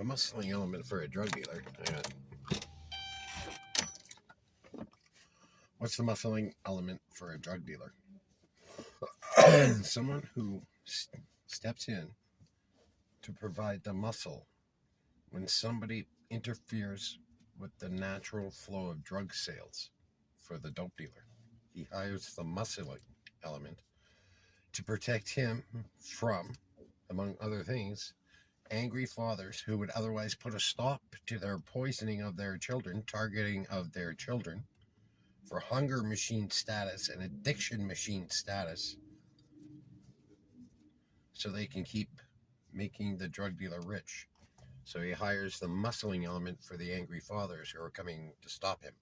The muscling element for a drug dealer. What's the muscling element for a drug dealer? Someone who steps in to provide the muscle when somebody interferes with the natural flow of drug sales for the dope dealer. He hires the muscling element to protect him from, among other things, angry fathers who would otherwise put a stop to their poisoning of their children, targeting of their children for hunger machine status and addiction machine status, so they can keep making the drug dealer rich. So he hires the muscling element for the angry fathers who are coming to stop him.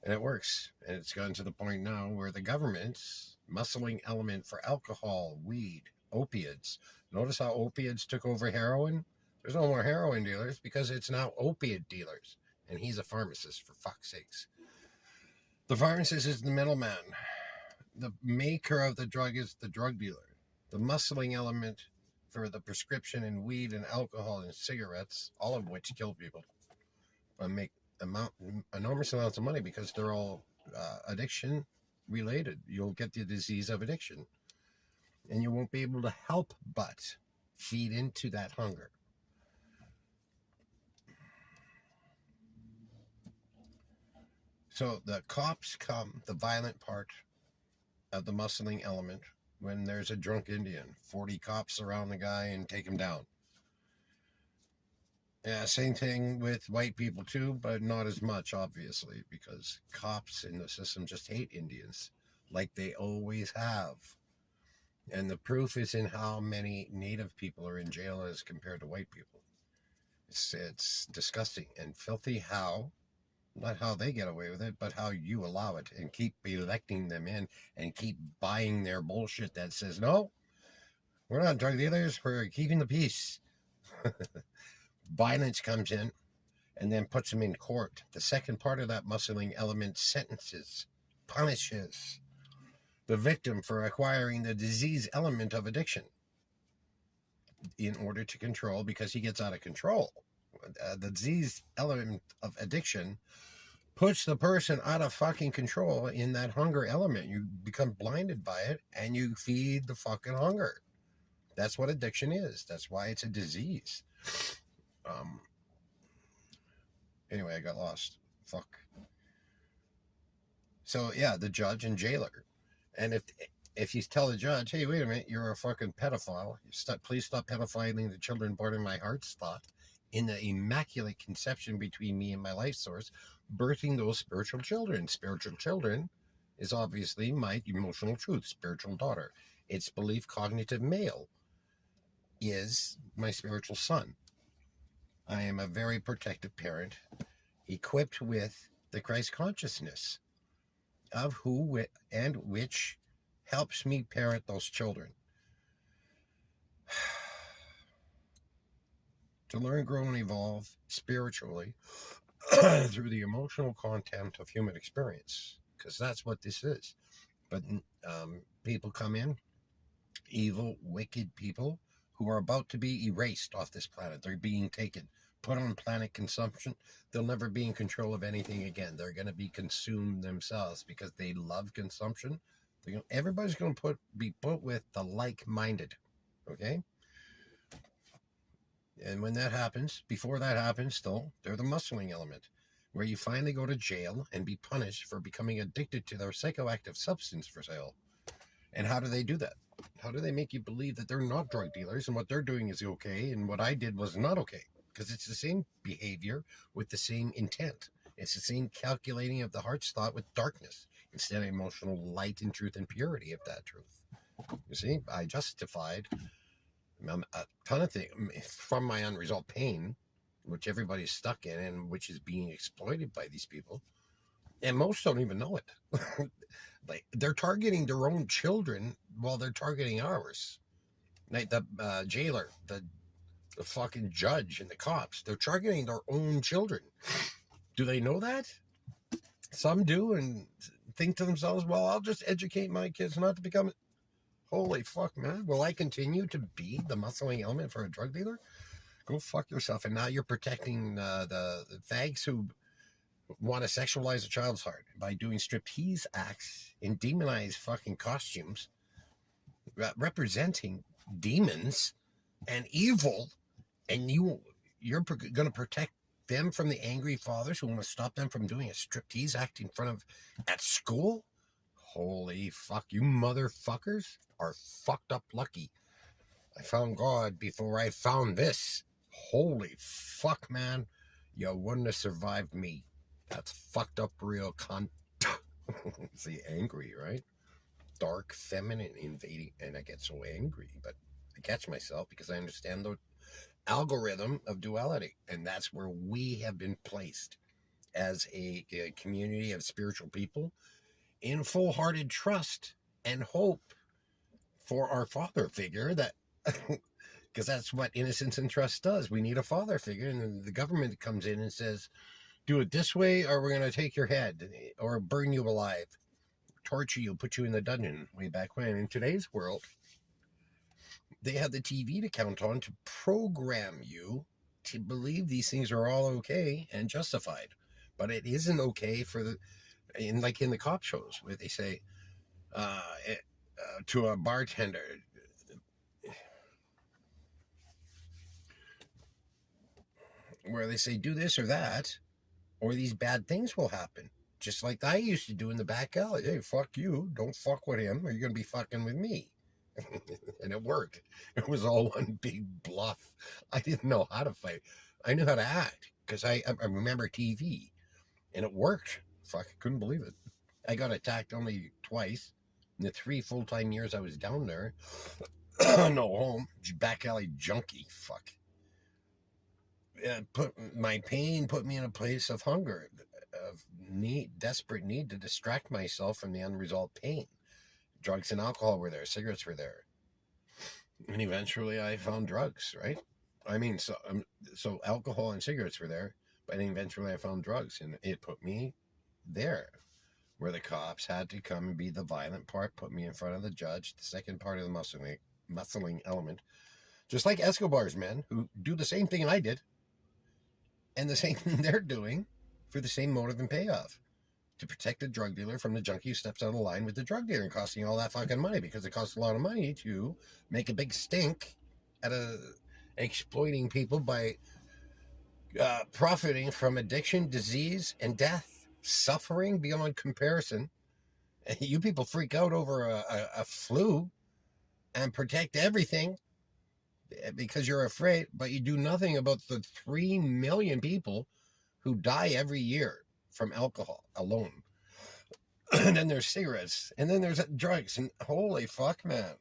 And it works. And it's gotten to the point now where the government's muscling element for alcohol, weed, opiates. Notice how opiates took over heroin? There's no more heroin dealers because it's now opiate dealers. And he's a pharmacist, for fuck's sakes. The pharmacist is the middleman. The maker of the drug is the drug dealer. The muscling element for the prescription in weed and alcohol and cigarettes, all of which kill people, make enormous amounts of money because they're all addiction related. You'll get the disease of addiction, and you won't be able to help but feed into that hunger. So the cops come, the violent part of the muscling element, when there's a drunk Indian. 40 cops surround the guy and take him down. Yeah, same thing with white people too, but not as much, obviously, because cops in the system just hate Indians, like they always have. And the proof is in how many Native people are in jail as compared to white people. It's disgusting and filthy how, not how they get away with it, but how you allow it and keep electing them in and keep buying their bullshit that says, no, we're not drug dealers, we're keeping the peace. Violence comes in and then puts them in court. The second part of that muscling element sentences, punishes the victim for acquiring the disease element of addiction in order to control, because he gets out of control. The disease element of addiction puts the person out of fucking control in that hunger element. You become blinded by it and you feed the fucking hunger. That's what addiction is. That's why it's a disease. Anyway, I got lost. Fuck. So yeah, the judge and jailer. And if you tell the judge, hey, wait a minute, you're a fucking pedophile. Please stop pedophiling the children born in my heart's thought, in the immaculate conception between me and my life source, birthing those spiritual children. Spiritual children is obviously my emotional truth, spiritual daughter. Its belief cognitive male is my spiritual son. I am a very protective parent, equipped with the Christ consciousness of who and which helps me parent those children. To learn, grow, and evolve spiritually through the emotional content of human experience, because that's what this is. But people come in, evil, wicked people who are about to be erased off this planet. They're being taken, put on planet consumption. They'll never be in control of anything again. They're going to be consumed themselves because they love consumption. Everybody's going to be put with the like-minded, okay? And when that happens, before that happens, though, they're the muscling element, where you finally go to jail and be punished for becoming addicted to their psychoactive substance for sale. And how do they do that? How do they make you believe that they're not drug dealers and what they're doing is okay and what I did was not okay? Because it's the same behavior with the same intent. It's the same calculating of the heart's thought with darkness instead of emotional light and truth and purity of that truth. You see, I justified a ton of things from my unresolved pain, which everybody's stuck in and which is being exploited by these people. And most don't even know it. Like, they're targeting their own children while they're targeting ours. Like the jailer, the fucking judge, and the cops, they're targeting their own children. Do they know that? Some do and think to themselves, well, I'll just educate my kids not to become... Holy fuck, man. Will I continue to be the muscling element for a drug dealer? Go fuck yourself. And now you're protecting the fags who want to sexualize a child's heart by doing striptease acts in demonized fucking costumes, representing demons and evil, and you're going to protect them from the angry fathers who want to stop them from doing a striptease act in front of at school. Holy fuck, you motherfuckers are fucked up lucky. I found God before I found this. Holy fuck, man. You wouldn't have survived me. That's fucked up real cunt. See, angry, right? Dark, feminine, invading, and I get so angry, but I catch myself because I understand the algorithm of duality, and that's where we have been placed as a community of spiritual people in full-hearted trust and hope for our father figure, that because that's what innocence and trust does. We need a father figure, and then the government comes in and says, do it this way or we're going to take your head or burn you alive, torture you, put you in the dungeon. Way back when, in today's world, they have the TV to count on to program you to believe these things are all okay and justified. But it isn't okay for the, like in the cop shows where they say to a bartender, where they say do this or that, or these bad things will happen. Just like I used to do in the back alley. Hey, fuck you. Don't fuck with him or you're going to be fucking with me. And it worked. It was all one big bluff. I didn't know how to fight. I knew how to act because I remember TV, and it worked. Fuck, I couldn't believe it. I got attacked only twice in the 3 full-time years I was down there. No home. Back alley junkie. Fuck. My pain put me in a place of hunger, of need, desperate need to distract myself from the unresolved pain. Drugs and alcohol were there, cigarettes were there, and eventually I found drugs. Right? I mean, so alcohol and cigarettes were there, but eventually I found drugs, and it put me there, where the cops had to come and be the violent part, put me in front of the judge, the second part of the muscling element, just like Escobar's men who do the same thing I did. And the same thing they're doing for the same motive and payoff. To protect the drug dealer from the junkie who steps out of line with the drug dealer and costing all that fucking money, because it costs a lot of money to make a big stink at exploiting people by profiting from addiction, disease, and death. Suffering beyond comparison. You people freak out over a flu and protect everything because you're afraid, but you do nothing about the 3 million people who die every year from alcohol alone. And then there's cigarettes, and then there's drugs, and holy fuck, man.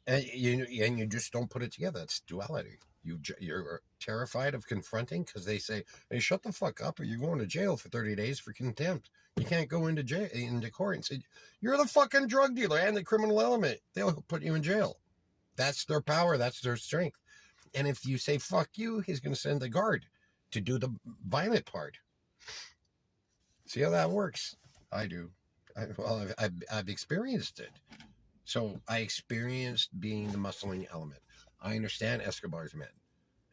And you just don't put it together. It's duality. You're terrified of confronting because they say, hey, shut the fuck up or you're going to jail for 30 days for contempt. You can't go into court and say, you're the fucking drug dealer and the criminal element. They'll put you in jail. That's their power. That's their strength. And if you say, fuck you, he's going to send the guard to do the violent part. See how that works? I do. I've experienced it. So I experienced being the muscling element. I understand Escobar's men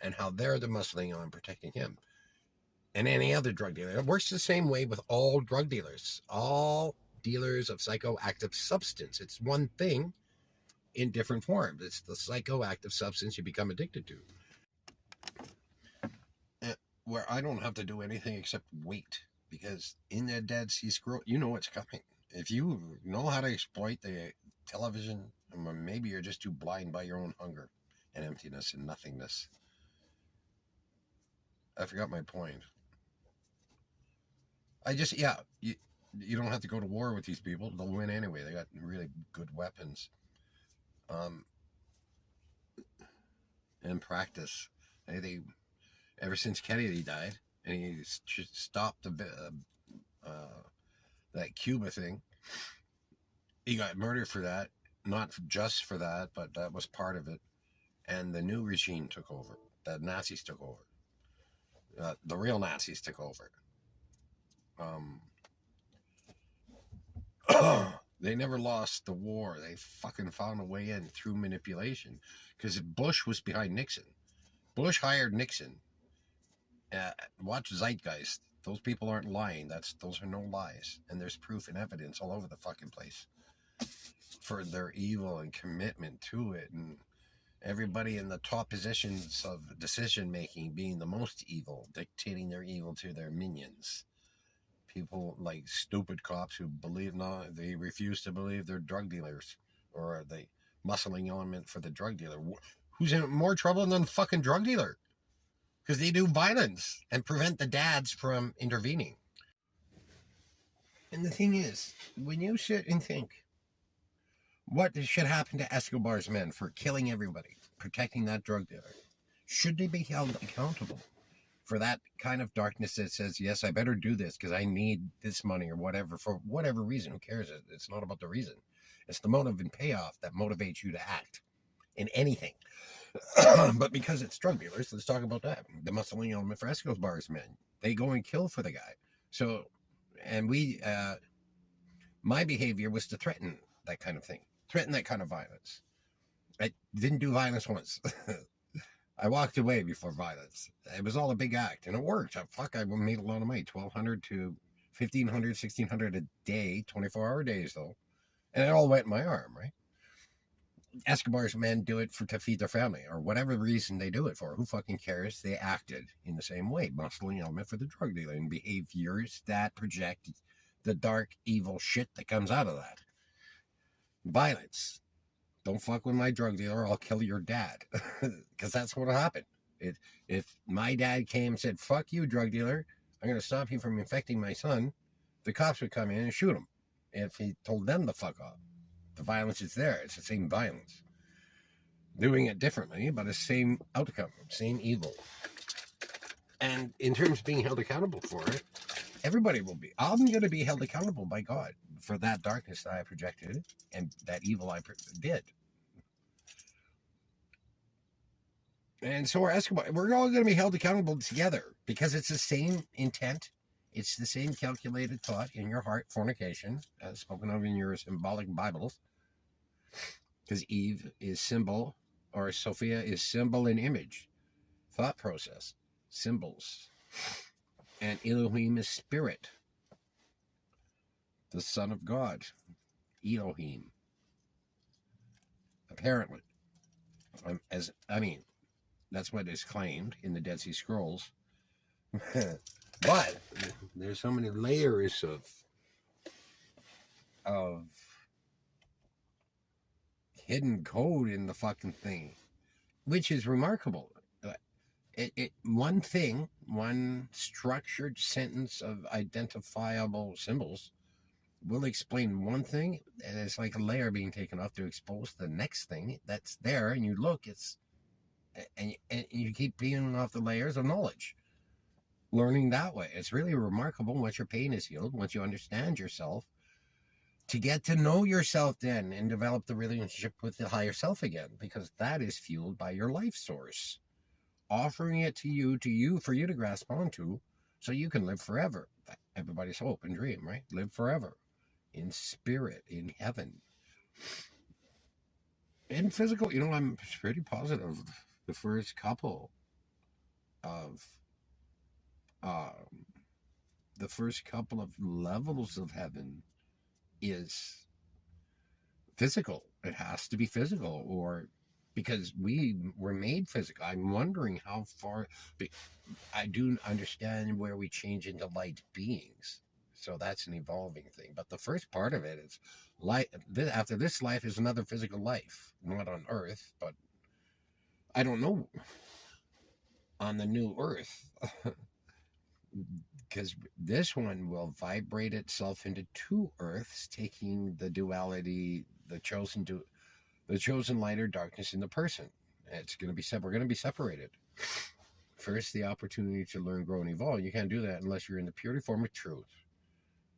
and how they're the muscling element protecting him. And any other drug dealer. It works the same way with all drug dealers. All dealers of psychoactive substance. It's one thing in different forms. It's the psychoactive substance you become addicted to. Where I don't have to do anything except wait. Because in that Dead Sea Scroll, you know what's coming. If you know how to exploit the television, maybe you're just too blind by your own hunger and emptiness and nothingness. I forgot my point. You don't have to go to war with these people. They'll win anyway. They got really good weapons. And practice. They ever since Kennedy died, and he stopped that Cuba thing, he got murdered for that. Not just for that, but that was part of it. And the new regime took over. The Nazis took over. The real Nazis took over. They never lost the war. They fucking found a way in through manipulation. Because Bush was behind Nixon. Bush hired Nixon. Watch Zeitgeist. Those people aren't lying. Those are no lies. And there's proof and evidence all over the fucking place for their evil and commitment to it. And everybody in the top positions of decision making being the most evil, dictating their evil to their minions. People like stupid cops who they refuse to believe they're drug dealers, or the muscling element for the drug dealer. Who's in more trouble than the fucking drug dealer? Because they do violence and prevent the dads from intervening. And the thing is, when you sit and think, what should happen to Escobar's men for killing everybody, protecting that drug dealer? Should they be held accountable for that kind of darkness that says, yes, I better do this because I need this money or whatever, for whatever reason? Who cares? It's not about the reason. It's the motive and payoff that motivates you to act in anything. But because it's drug dealers, let's talk about that. The muscling element for Escobar's men. They go and kill for the guy. So, and my behavior was to threaten that kind of thing. Threaten that kind of violence. I didn't do violence once. I walked away before violence. It was all a big act, and it worked. I made a lot of money. $1,200 to $1,500, $1,600 a day, 24-hour days, though. And it all went in my arm, right? Escobar's men do it to feed their family, or whatever reason they do it for. Who fucking cares? They acted in the same way. Muscling element for the drug dealer, and behaviors that project the dark, evil shit that comes out of that. Violence. Don't fuck with my drug dealer, I'll kill your dad. Because that's what happened. If my dad came and said, fuck you, drug dealer, I'm going to stop you from infecting my son, the cops would come in and shoot him. If he told them to fuck off. The violence is there. It's the same violence. Doing it differently, but the same outcome, same evil. And in terms of being held accountable for it, everybody will be. I'm going to be held accountable by God for that darkness that I projected and that evil I did. And so we're all going to be held accountable together because it's the same intent. It's the same calculated thought in your heart, fornication, as spoken of in your symbolic Bibles. Because Eve is symbol, or Sophia is symbol and image. Thought process, symbols. And Elohim is spirit. The Son of God, Elohim. Apparently. That's what is claimed in the Dead Sea Scrolls. But there's so many layers of hidden code in the fucking thing, which is remarkable. One structured sentence of identifiable symbols will explain one thing, and it's like a layer being taken off to expose the next thing that's there, and you look, and you keep peeling off the layers of knowledge. Learning that way. It's really remarkable once your pain is healed, once you understand yourself, to get to know yourself then and develop the relationship with the higher self again, because that is fueled by your life source, offering it to you for you to grasp onto so you can live forever. Everybody's hope and dream, right? Live forever in spirit, in heaven. In physical, I'm pretty positive the first couple of levels of heaven is physical. It has to be physical, or because we were made physical. I'm wondering how far. I do understand where we change into light beings, so that's an evolving thing. But the first part of it is light. After this life is another physical life, not on Earth, but I don't know on the new Earth. Because this one will vibrate itself into two Earths, taking the duality, the chosen light or darkness in the person. It's going to be we're going to be separated. First, the opportunity to learn, grow, and evolve. You can't do that unless you're in the purity form of truth.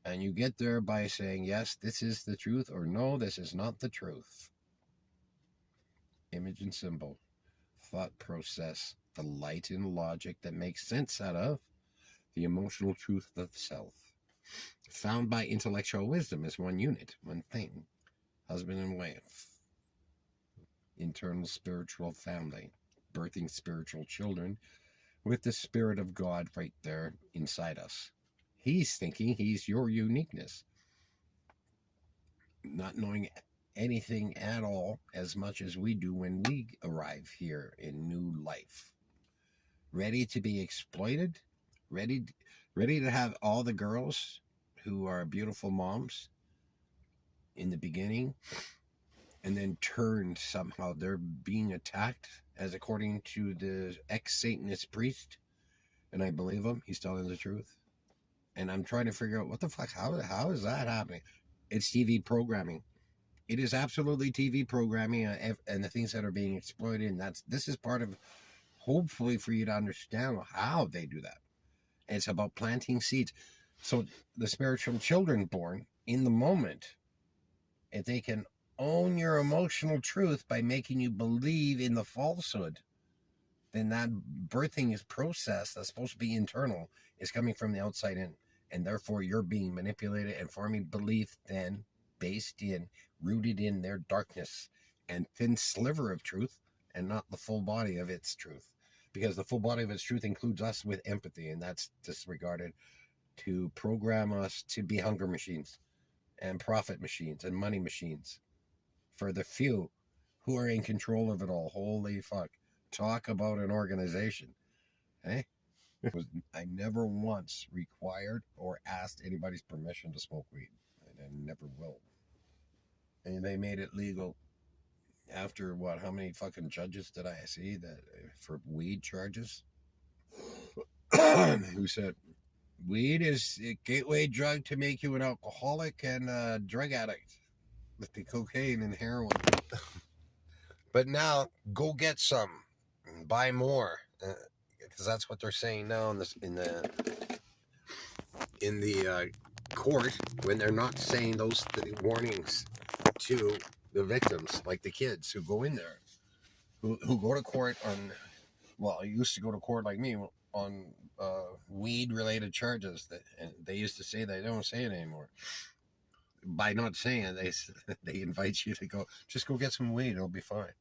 And you get there by saying, yes, this is the truth, or no, this is not the truth. Image and symbol, thought process, the light and logic that makes sense out of the emotional truth of self, found by intellectual wisdom as one unit, one thing, husband and wife, internal spiritual family. birthing spiritual children with the Spirit of God right there inside us. He's thinking he's your uniqueness, not knowing anything at all as much as we do when we arrive here in new life. Ready to be exploited, ready to have all the girls who are beautiful moms in the beginning, and then turned somehow. They're being attacked, as according to the ex-Satanist priest, and I believe him. He's telling the truth. And I'm trying to figure out what the fuck, how is that happening? It's TV programming. It is absolutely TV programming, and the things that are being exploited. And this is part of, hopefully, for you to understand how they do that. And it's about planting seeds. So the spiritual children born in the moment, if they can own your emotional truth by making you believe in the falsehood, then that birthing is process that's supposed to be internal is coming from the outside in. And therefore you're being manipulated and forming belief then based in, rooted in their darkness and thin sliver of truth, and not the full body of its truth. Because the full body of its truth includes us with empathy, and that's disregarded to program us to be hunger machines and profit machines and money machines for the few who are in control of it all. Holy fuck. Talk about an organization. Eh? I never once required or asked anybody's permission to smoke weed. And I never will. And they made it legal after what? How many fucking judges did I see that for weed charges? Who said weed is a gateway drug to make you an alcoholic and a drug addict with the cocaine and heroin. But now go get some and buy more, because that's what they're saying now in the court, when they're not saying those warnings to the victims, like the kids who go in there, who go to court on, well, I used to go to court like me on weed related charges, and they used to say they don't say it anymore. By not saying it, they invite you to go, just go get some weed, it'll be fine.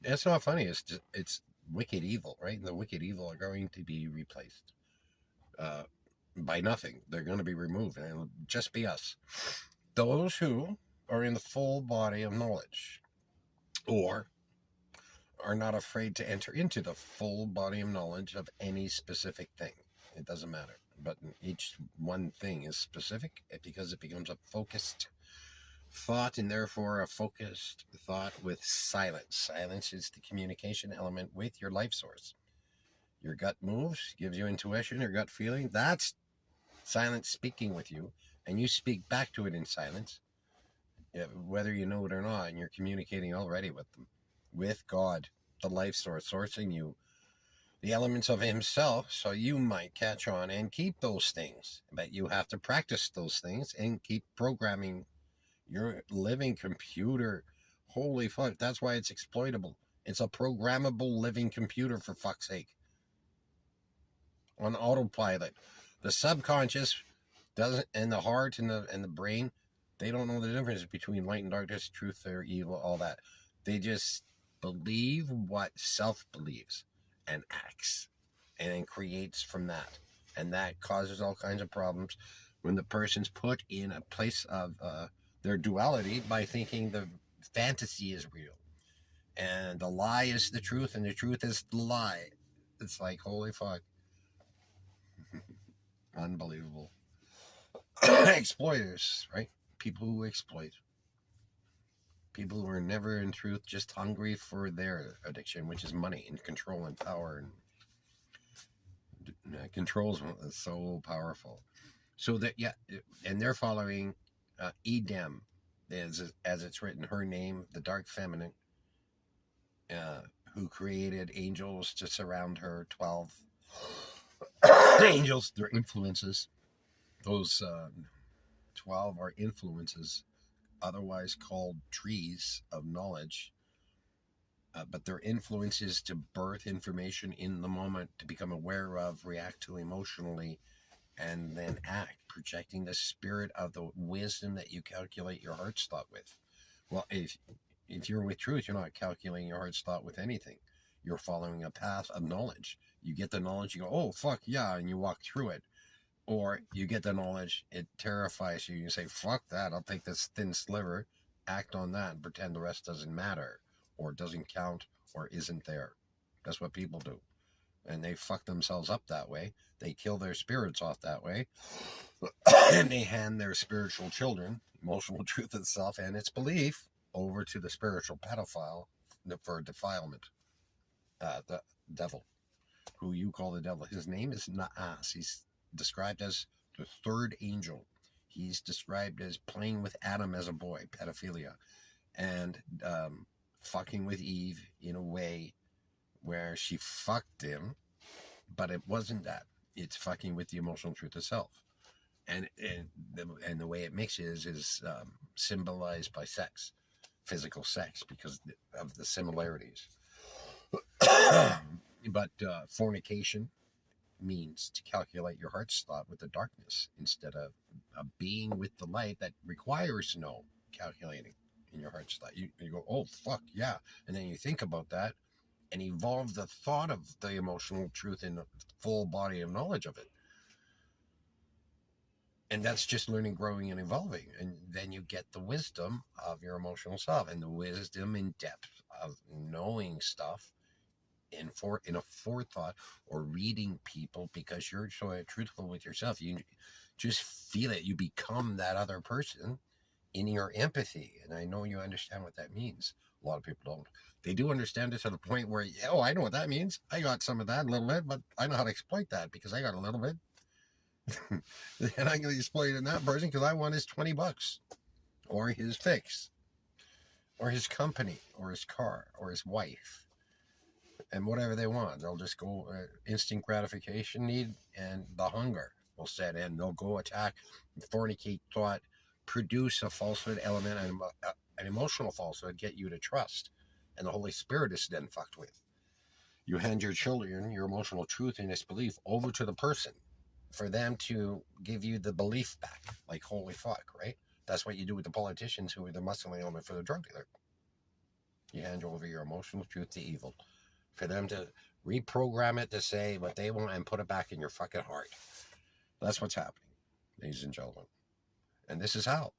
It's not funny, it's wicked evil, right? And the wicked evil are going to be replaced by nothing. They're going to be removed, and it'll just be us. Those who are in the full body of knowledge, or are not afraid to enter into the full body of knowledge of any specific thing. It doesn't matter. But each one thing is specific because it becomes a focused thought, and therefore a focused thought with silence. Silence is the communication element with your life source. Your gut moves, gives you intuition, your gut feeling. That's silence speaking with you, and you speak back to it in silence, whether you know it or not, and you're communicating already with them, with God, the life source, sourcing you the elements of himself, so you might catch on and keep those things. But you have to practice those things and keep programming your living computer. Holy fuck, that's why it's exploitable. It's a programmable living computer, for fuck's sake. On autopilot. The subconscious doesn't, and the heart and the brain, they don't know the difference between light and darkness, truth or evil, all that. They just believe what self believes and acts, and then creates from that. And that causes all kinds of problems when the person's put in a place of their duality by thinking the fantasy is real and the lie is the truth and the truth is the lie. It's like, holy fuck. Unbelievable. Exploiters, right? People who exploit. People who are never in truth, just hungry for their addiction, which is money and control and power. And control is so powerful. So that, yeah, and they're following Edem, as it's written, her name, the dark feminine, who created angels to surround her, 12 angels, their influences. Those 12 are influences, otherwise called trees of knowledge, but their influence is to birth information in the moment, to become aware of, react to emotionally, and then act, projecting the spirit of the wisdom that you calculate your heart's thought with. Well, if If you're with truth, you're not calculating your heart's thought with anything. You're following a path of knowledge. You get the knowledge, you go, oh, fuck, yeah, and you walk through it. Or you get the knowledge, it terrifies you. You say, fuck that, I'll take this thin sliver, act on that, and pretend the rest doesn't matter, or doesn't count, or isn't there. That's what people do. And they fuck themselves up that way. They kill their spirits off that way. And they hand their spiritual children, emotional truth itself and its belief, over to the spiritual pedophile for defilement. The devil, who you call the devil. His name is Naas. He's described as the third angel. He's described as playing with Adam as a boy, pedophilia, and fucking with Eve in a way where she fucked him, but it wasn't that. It's fucking with the emotional truth itself. And the way it mixes is symbolized by sex, physical sex, because of the similarities. But fornication means to calculate your heart's thought with the darkness instead of being with the light that requires no calculating in your heart's thought. You go, oh, fuck, yeah. And then you think about that and evolve the thought of the emotional truth in a full body of knowledge of it. And that's just learning, growing, and evolving. And then you get the wisdom of your emotional self and the wisdom in depth of knowing stuff in a forethought, or reading people because you're so truthful with yourself. You just feel it. You become that other person in your empathy. And I know you understand what that means. A lot of people don't. They do understand it to the point where, oh, I know what that means. I got some of that a little bit, but I know how to exploit that because I got a little bit. And I'm going to exploit in that person because I want his $20 or his fix or his company or his car or his wife and whatever they want. They'll just go instant gratification need, and the hunger will set in. They'll go attack, fornicate thought, produce a falsehood element and an emotional falsehood, get you to trust. And the Holy Spirit is then fucked with. You hand your children your emotional truth and its belief over to the person for them to give you the belief back. Like, holy fuck, right? That's what you do with the politicians who are the muscling element for the drug dealer. You hand over your emotional truth to evil for them to reprogram it to say what they want and put it back in your fucking heart. That's what's happening, ladies and gentlemen. And this is how.